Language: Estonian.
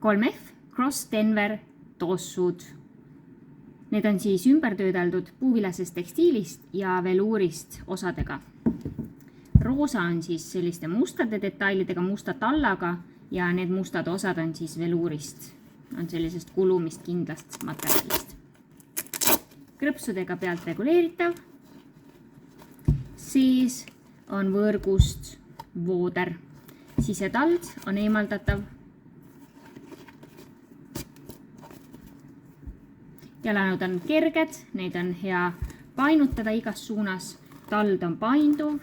3F, Cross Denver tossud. Need on siis ümbertöödeldud puuvilasest tekstiilist ja veluurist osadega. Roosa on siis selliste mustade detailidega, musta tallaga ja need mustad osad on siis veluurist. On sellisest kulumist kindlast materjalist. Krõpsudega pealt reguleeritav. Siis on võõrgust vooder. Sisetald on eemaldatav. Jalanud on kerged, neid on hea painutada igas suunas. Tald on painduv.